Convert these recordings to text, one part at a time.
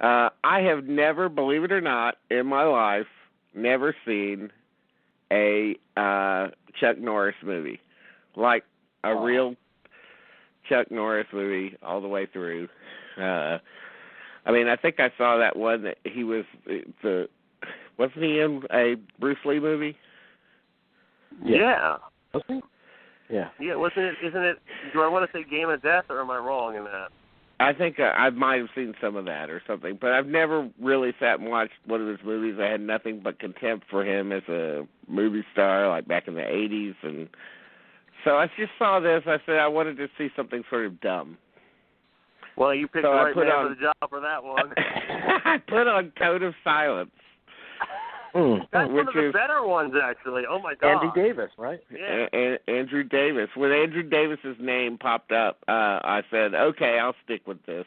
I have never, believe it or not, in my life, never seen a Chuck Norris movie. Like a real Chuck Norris movie all the way through. I mean, I think I saw that one that he was wasn't he in a Bruce Lee movie? Yeah. Was he? Yeah. Yeah, isn't it, do I want to say Game of Death, or am I wrong in that? I think I might have seen some of that or something, but I've never really sat and watched one of his movies. I had nothing but contempt for him as a movie star, like back in the 80s, and so I just saw this. I said I wanted to see something sort of dumb. Well, you picked the right man for the job for that one. I put on Code of Silence. That's one of the better ones, actually. Oh, my God. Andy Davis, right? Yeah. Andrew Davis. When Andrew Davis's name popped up, I said, okay, I'll stick with this.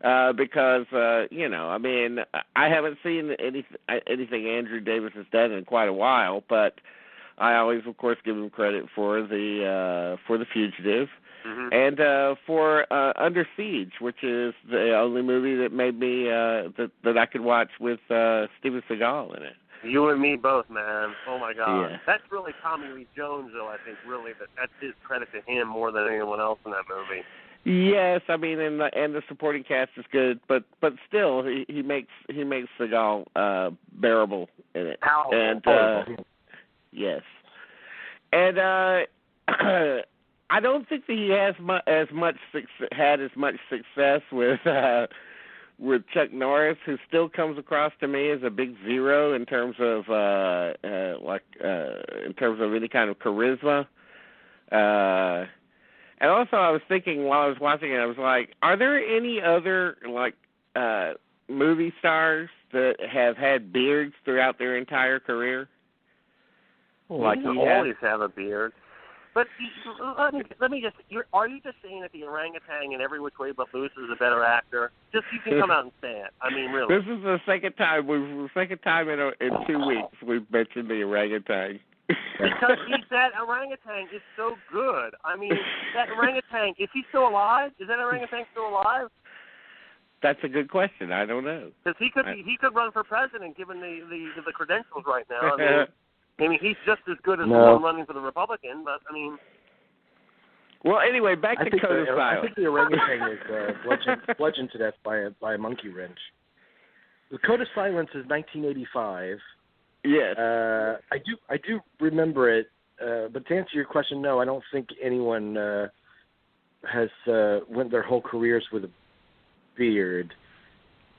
Because, I mean, I haven't seen anything Andrew Davis has done in quite a while, but I always, of course, give him credit for The Fugitive. Mm-hmm. And for Under Siege, which is the only movie that made me that I could watch with Steven Seagal in it. You and me both, man. Oh my God, yeah. That's really Tommy Lee Jones, though. I think really that's his credit to him more than anyone else in that movie. Yes, I mean, and the supporting cast is good, but still, he makes Seagal bearable in it. And yes, and I don't think that he has had as much success with Chuck Norris, who still comes across to me as a big zero in terms of in terms of any kind of charisma. And also, I was thinking while I was watching it, I was like, are there any other movie stars that have had beards throughout their entire career? Like you always have a beard. But let me just, are you just saying that the orangutan in Every Which Way But Loose is a better actor? Just you can come out and say it. I mean, really. This is the second time in 2 weeks we've mentioned the orangutan. Because that orangutan is so good. I mean, that orangutan, is he still alive? Is that orangutan still alive? That's a good question. I don't know. Because he could run for president given the credentials right now. I mean, he's just as good as the one running for the Republican, but, I mean... Well, anyway, back to Code of Silence. I think the orangutan is bludgeoned to death by a monkey wrench. The Code of Silence is 1985. Yes. I do remember it, but to answer your question, no, I don't think anyone has went their whole careers with a beard.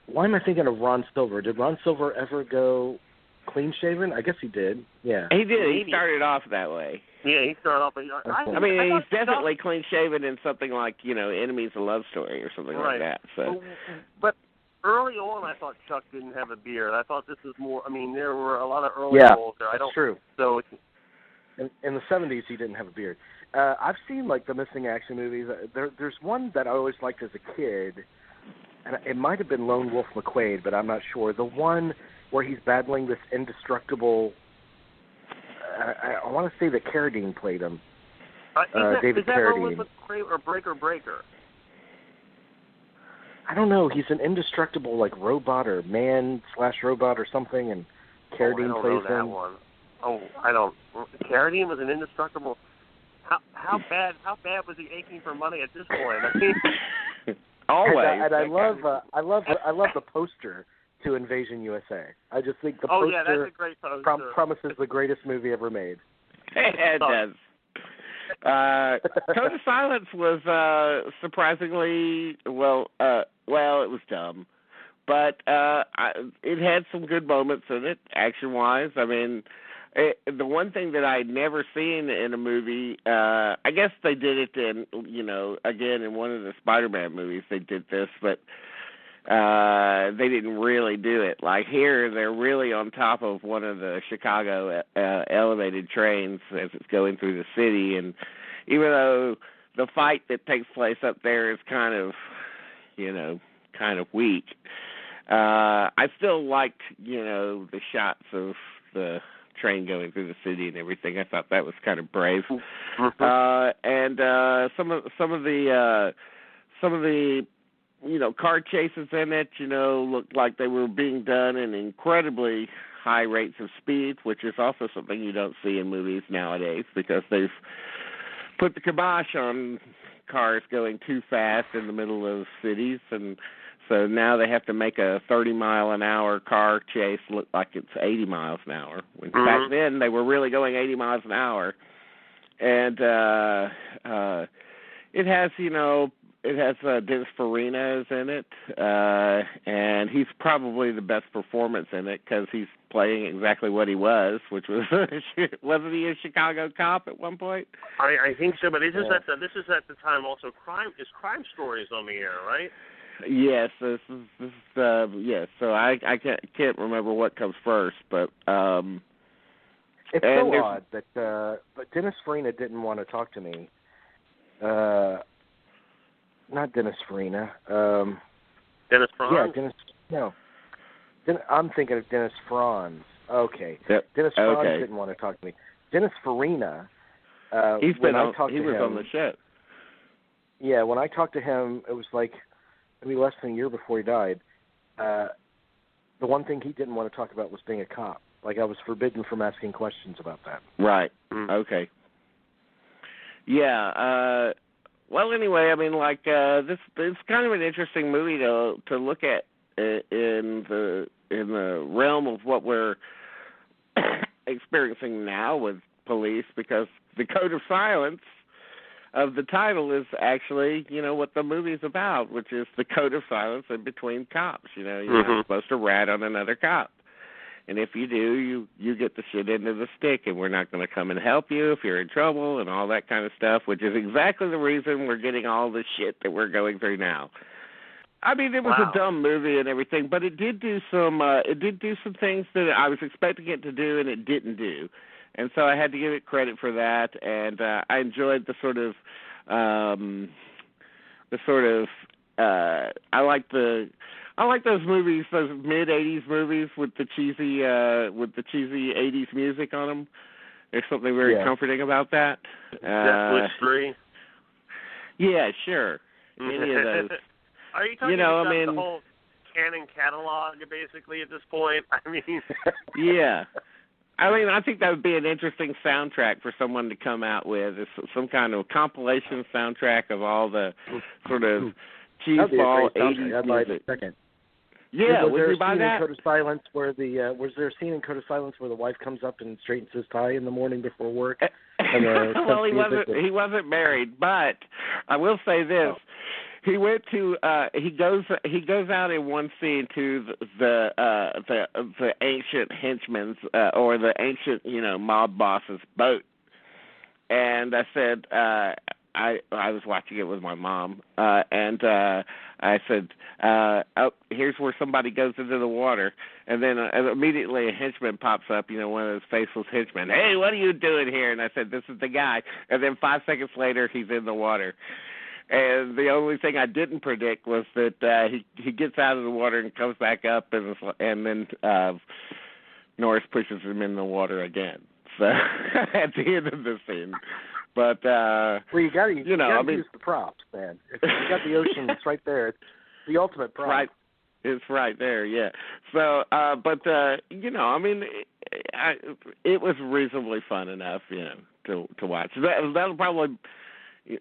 Why am I thinking of Ron Silver? Did Ron Silver ever go clean-shaven? I guess he did, yeah. He did. He started off that way. Yeah, he started off... I mean, he's definitely clean-shaven in something like, Enemies: A Love Story or something like that. So. But early on, I thought Chuck didn't have a beard. I thought this was more... I mean, there were a lot of early roles there. That's true. So in the 70s, he didn't have a beard. I've seen, the Missing Action movies. There's one that I always liked as a kid, and it might have been Lone Wolf McQuade, but I'm not sure. The one where he's battling this indestructible... I want to say that Carradine played him. David Carradine. Is that Lone Wolf McQuade or Breaker? I don't know. He's an indestructible, robot or man/robot or something, and Carradine plays him. I don't know that one. Oh, I don't... Carradine was an indestructible... How bad was he aching for money at this point? I mean... Always. And I love the poster to Invasion USA. I just think the poster that's a great poster. Promises the greatest movie ever made. It does. Code of Silence was surprisingly it was dumb, but it had some good moments in it, action-wise. I mean, the one thing that I'd never seen in a movie, I guess they did it in, again in one of the Spider-Man movies they did this, but they didn't really do it. Like here, they're really on top of one of the Chicago elevated trains as it's going through the city, and even though the fight that takes place up there is kind of weak, I still liked, the shots of the train going through the city and everything. I thought that was kind of brave. And some of the car chases in it, looked like they were being done in incredibly high rates of speed, which is also something you don't see in movies nowadays because they've put the kibosh on cars going too fast in the middle of cities, and so now they have to make a 30-mile-an-hour car chase look like it's 80 miles an hour. When back then, they were really going 80 miles an hour. And it has, Dennis Farina is in it, and he's probably the best performance in it because he's playing exactly what he was, which was, wasn't he a Chicago cop at one point? I think so, but this is at the time also Crime Stories on the air, right? Yes, this is yes. So I can't remember what comes first, but it's so odd that but Dennis Farina didn't want to talk to me. Not Dennis Farina. Dennis Franz? Yeah, I'm thinking of Dennis Franz. Okay. Yep. Dennis Franz didn't want to talk to me. Dennis Farina. He was on the show. Yeah, when I talked to him, it was like maybe less than a year before he died. The one thing he didn't want to talk about was being a cop. Like I was forbidden from asking questions about that. Right. Okay. Yeah. Well, anyway, I mean, like this it's kind of an interesting movie to look at in the realm of what we're experiencing now with police, because the code of silence of the title is actually, what the movie's about, which is the code of silence in between cops. You're not supposed to rat on another cop. And if you do, you get the shit into the stick, and we're not going to come and help you if you're in trouble and all that kind of stuff, which is exactly the reason we're getting all the shit that we're going through now. I mean, it was a dumb movie and everything, but it did do some things that I was expecting it to do, and it didn't do. And so I had to give it credit for that, and I enjoyed the sort of I like those movies, those mid-'80s movies with the cheesy '80s music on them. There's something very comforting about that. Netflix 3. Yeah, sure. Any of those. Are you talking about the whole Canon catalog, basically, at this point? I mean, yeah. I mean, I think that would be an interesting soundtrack for someone to come out with. It's some kind of compilation soundtrack of all the sort of cheeseball '80s music. Second. Yeah, would you buy that? Code of Silence where was there a scene in Code of Silence where the wife comes up and straightens his tie in the morning before work? Well, he wasn't married, but I will say this. He went to he goes out in one scene to the ancient henchman's or the ancient mob boss's boat, and I said I was watching it with my mom and I said here's where somebody goes into the water, and then immediately a henchman pops up, one of those faceless henchmen. Hey, what are you doing here? And I said, this is the guy. And then 5 seconds later, he's in the water. And the only thing I didn't predict was that he gets out of the water and comes back up, and then Norris pushes him in the water again. So at the end of the scene. But well, you got to use the props, man. If you got the ocean, it's right there. It's the ultimate prop. Right. It's right there, yeah. So, I mean, it was reasonably fun enough, to watch. That'll probably,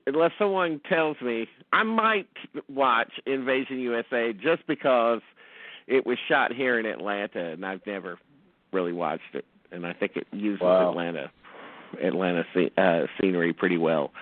unless someone tells me, I might watch Invasion USA just because it was shot here in Atlanta, and I've never really watched it, and I think it uses Atlanta scenery pretty well.